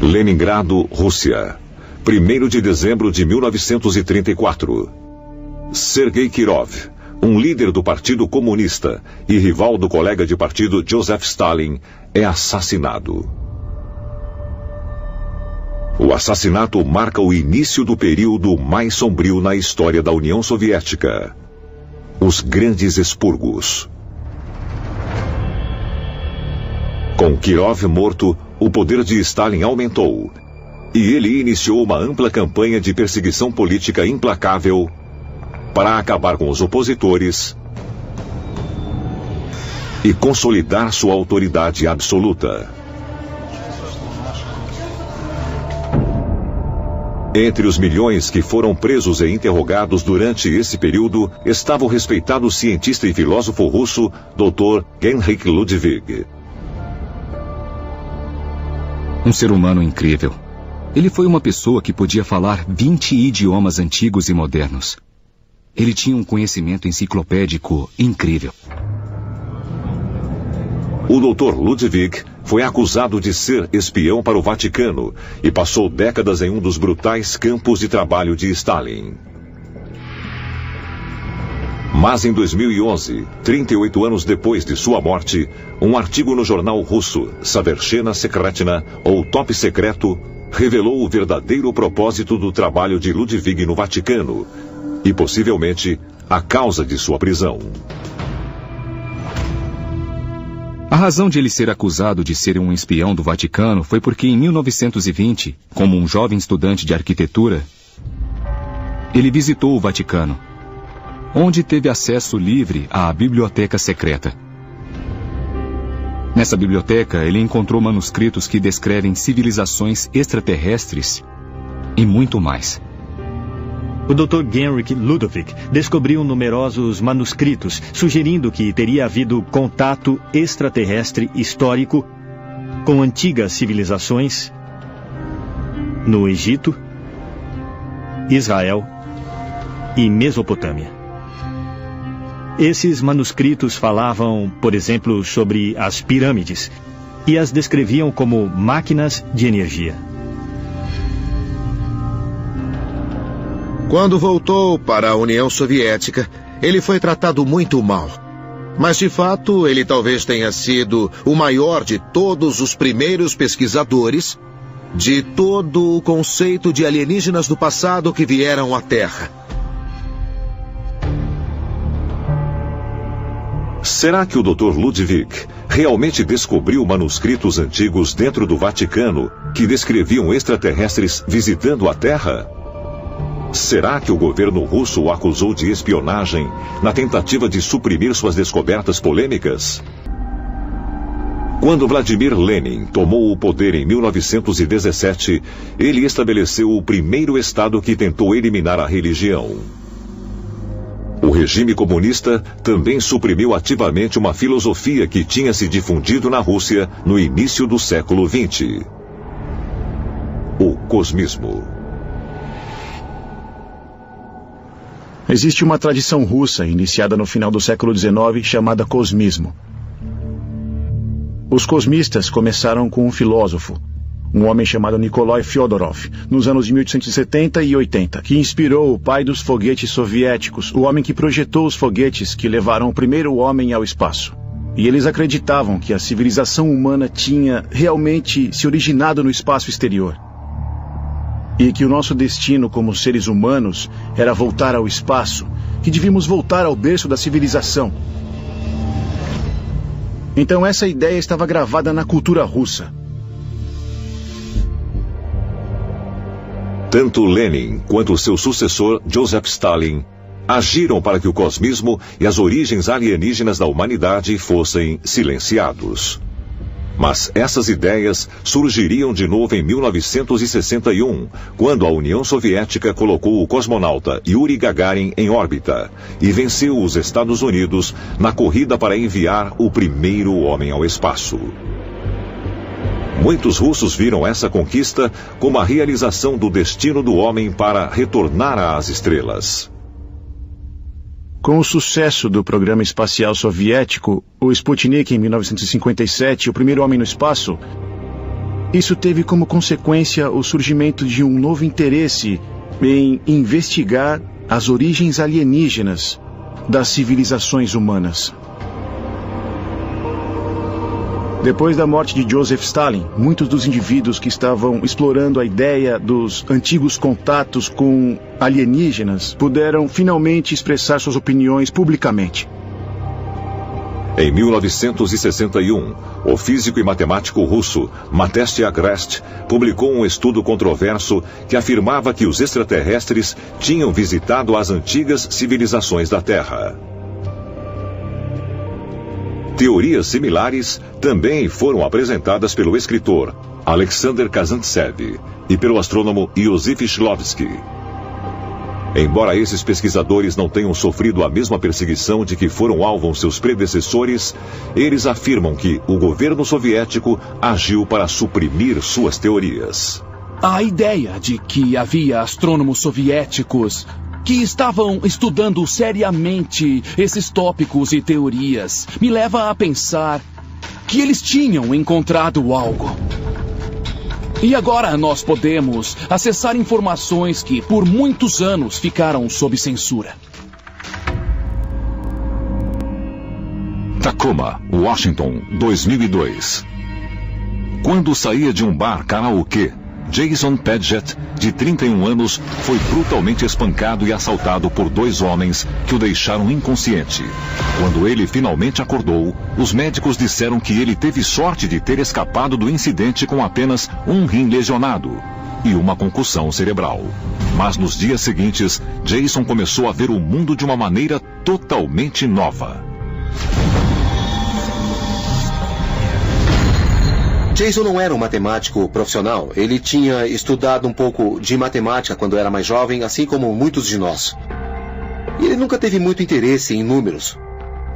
Leningrado, Rússia, 1º de dezembro de 1934. Sergei Kirov, um líder do Partido Comunista e rival do colega de partido Joseph Stalin, é assassinado. O assassinato marca o início do período mais sombrio na história da União Soviética. Os Grandes Expurgos. Com Kirov morto, o poder de Stalin aumentou, e ele iniciou uma ampla campanha de perseguição política implacável para acabar com os opositores e consolidar sua autoridade absoluta. Entre os milhões que foram presos e interrogados durante esse período estava o respeitado cientista e filósofo russo Dr. Henryk Ludwig. Um ser humano incrível. Ele foi uma pessoa que podia falar 20 idiomas antigos e modernos. Ele tinha um conhecimento enciclopédico incrível. O Dr. Ludwig foi acusado de ser espião para o Vaticano e passou décadas em um dos brutais campos de trabalho de Stalin. Mas em 2011, 38 anos depois de sua morte, um artigo no jornal russo Savershchena Sekretna, ou Top Secreto, revelou o verdadeiro propósito do trabalho de Ludwig no Vaticano e, possivelmente, a causa de sua prisão. A razão de ele ser acusado de ser um espião do Vaticano foi porque em 1920, como um jovem estudante de arquitetura, ele visitou o Vaticano, onde teve acesso livre à biblioteca secreta. Nessa biblioteca, ele encontrou manuscritos que descrevem civilizações extraterrestres e muito mais. O Dr. Henryk Ludwig descobriu numerosos manuscritos, sugerindo que teria havido contato extraterrestre histórico com antigas civilizações no Egito, Israel e Mesopotâmia. Esses manuscritos falavam, por exemplo, sobre as pirâmides e as descreviam como máquinas de energia. Quando voltou para a União Soviética, ele foi tratado muito mal. Mas, de fato, ele talvez tenha sido o maior de todos os primeiros pesquisadores de todo o conceito de alienígenas do passado que vieram à Terra. Será que o Dr. Ludwig realmente descobriu manuscritos antigos dentro do Vaticano que descreviam extraterrestres visitando a Terra? Será que o governo russo o acusou de espionagem na tentativa de suprimir suas descobertas polêmicas? Quando Vladimir Lenin tomou o poder em 1917, ele estabeleceu o primeiro Estado que tentou eliminar a religião. O regime comunista também suprimiu ativamente uma filosofia que tinha se difundido na Rússia no início do século XX: o cosmismo. Existe uma tradição russa, iniciada no final do século XIX, chamada cosmismo. Os cosmistas começaram com um filósofo, um homem chamado Nikolai Fyodorov, nos anos de 1870 e 80, que inspirou o pai dos foguetes soviéticos, o homem que projetou os foguetes que levaram o primeiro homem ao espaço. E eles acreditavam que a civilização humana tinha realmente se originado no espaço exterior. E que o nosso destino como seres humanos era voltar ao espaço, que devíamos voltar ao berço da civilização. Então essa ideia estava gravada na cultura russa. Tanto Lenin quanto seu sucessor, Joseph Stalin, agiram para que o cosmismo e as origens alienígenas da humanidade fossem silenciados. Mas essas ideias surgiriam de novo em 1961, quando a União Soviética colocou o cosmonauta Yuri Gagarin em órbita e venceu os Estados Unidos na corrida para enviar o primeiro homem ao espaço. Muitos russos viram essa conquista como a realização do destino do homem para retornar às estrelas. Com o sucesso do programa espacial soviético, o Sputnik em 1957, o primeiro homem no espaço, Isso teve como consequência o surgimento de um novo interesse em investigar as origens alienígenas das civilizações humanas. Depois da morte de Joseph Stalin, muitos dos indivíduos que estavam explorando a ideia dos antigos contatos com alienígenas puderam finalmente expressar suas opiniões publicamente. Em 1961, o físico e matemático russo Matej Agrest publicou um estudo controverso que afirmava que os extraterrestres tinham visitado as antigas civilizações da Terra. Teorias similares também foram apresentadas pelo escritor Alexander Kazantsev e pelo astrônomo Iosif Shklovsky. Embora esses pesquisadores não tenham sofrido a mesma perseguição de que foram alvos seus predecessores, eles afirmam que o governo soviético agiu para suprimir suas teorias. A ideia de que havia astrônomos soviéticos que estavam estudando seriamente esses tópicos e teorias me leva a pensar que eles tinham encontrado algo. E agora nós podemos acessar informações que por muitos anos ficaram sob censura. Tacoma, Washington, 2002. Quando saía de um bar karaokê, Jason Padgett, de 31 anos, foi brutalmente espancado e assaltado por 2 homens que o deixaram inconsciente. Quando ele finalmente acordou, os médicos disseram que ele teve sorte de ter escapado do incidente com apenas um rim lesionado e uma concussão cerebral. Mas nos dias seguintes, Jason começou a ver o mundo de uma maneira totalmente nova. Jason não era um matemático profissional. Ele tinha estudado um pouco de matemática quando era mais jovem, assim como muitos de nós. E ele nunca teve muito interesse em números.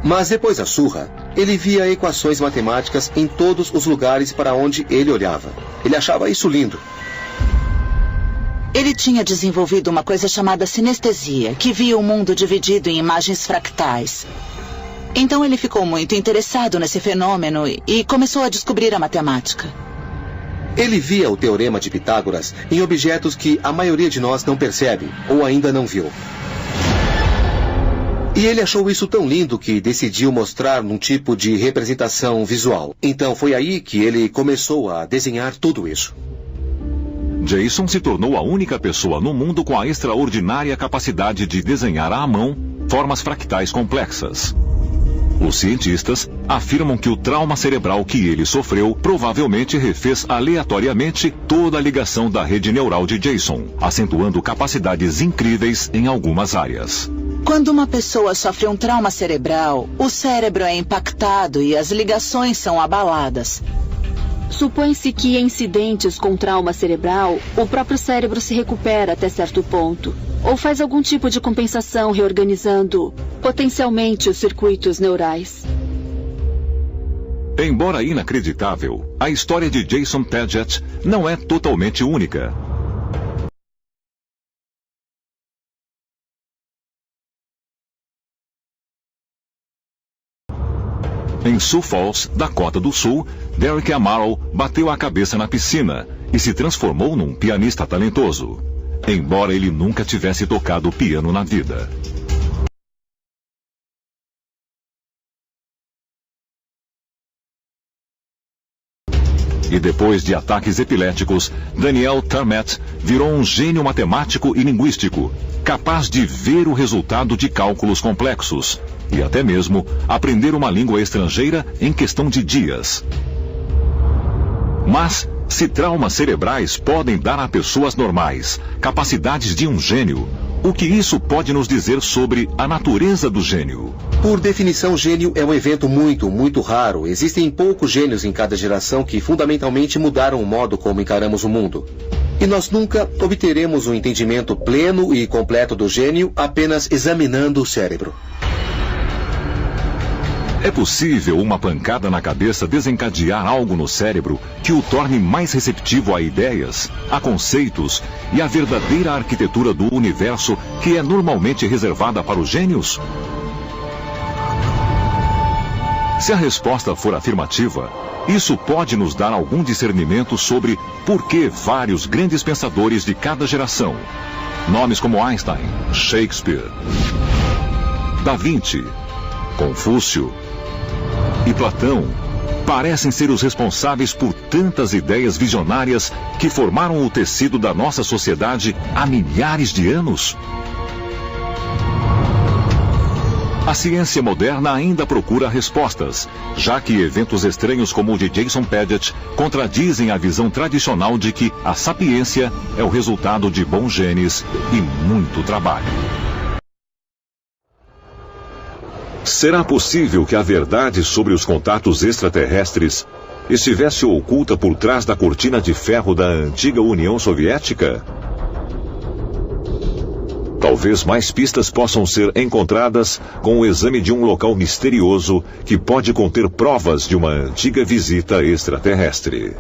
Mas depois da surra, ele via equações matemáticas em todos os lugares para onde ele olhava. Ele achava isso lindo. Ele tinha desenvolvido uma coisa chamada sinestesia, que via o mundo dividido em imagens fractais. Então ele ficou muito interessado nesse fenômeno e começou a descobrir a matemática. Ele via o teorema de Pitágoras em objetos que a maioria de nós não percebe ou ainda não viu. E ele achou isso tão lindo que decidiu mostrar num tipo de representação visual. Então foi aí que ele começou a desenhar tudo isso. Jason se tornou a única pessoa no mundo com a extraordinária capacidade de desenhar à mão formas fractais complexas. Os cientistas afirmam que o trauma cerebral que ele sofreu provavelmente refez aleatoriamente toda a ligação da rede neural de Jason, acentuando capacidades incríveis em algumas áreas. Quando uma pessoa sofre um trauma cerebral, o cérebro é impactado e as ligações são abaladas. Supõe-se que em incidentes com trauma cerebral, o próprio cérebro se recupera até certo ponto, ou faz algum tipo de compensação reorganizando potencialmente os circuitos neurais. Embora inacreditável, a história de Jason Padgett não é totalmente única. Em Sioux Falls, Dakota do Sul, Derek Amaro bateu a cabeça na piscina e se transformou num pianista talentoso, embora ele nunca tivesse tocado piano na vida. E depois de ataques epiléticos, Daniel Turmet virou um gênio matemático e linguístico, capaz de ver o resultado de cálculos complexos e até mesmo aprender uma língua estrangeira em questão de dias. Mas, se traumas cerebrais podem dar a pessoas normais capacidades de um gênio, o que isso pode nos dizer sobre a natureza do gênio? Por definição, gênio é um evento muito raro. Existem poucos gênios em cada geração que fundamentalmente mudaram o modo como encaramos o mundo. E nós nunca obteremos um entendimento pleno e completo do gênio apenas examinando o cérebro. É possível uma pancada na cabeça desencadear algo no cérebro que o torne mais receptivo a ideias, a conceitos e a verdadeira arquitetura do universo que é normalmente reservada para os gênios? Se a resposta for afirmativa, isso pode nos dar algum discernimento sobre por que vários grandes pensadores de cada geração, nomes como Einstein, Shakespeare, Da Vinci, Confúcio e Platão, parecem ser os responsáveis por tantas ideias visionárias que formaram o tecido da nossa sociedade há milhares de anos. A ciência moderna ainda procura respostas, já que eventos estranhos como o de Jason Paget contradizem a visão tradicional de que a sapiência é o resultado de bons genes e muito trabalho. Será possível que a verdade sobre os contatos extraterrestres estivesse oculta por trás da cortina de ferro da antiga União Soviética? Talvez mais pistas possam ser encontradas com o exame de um local misterioso que pode conter provas de uma antiga visita extraterrestre.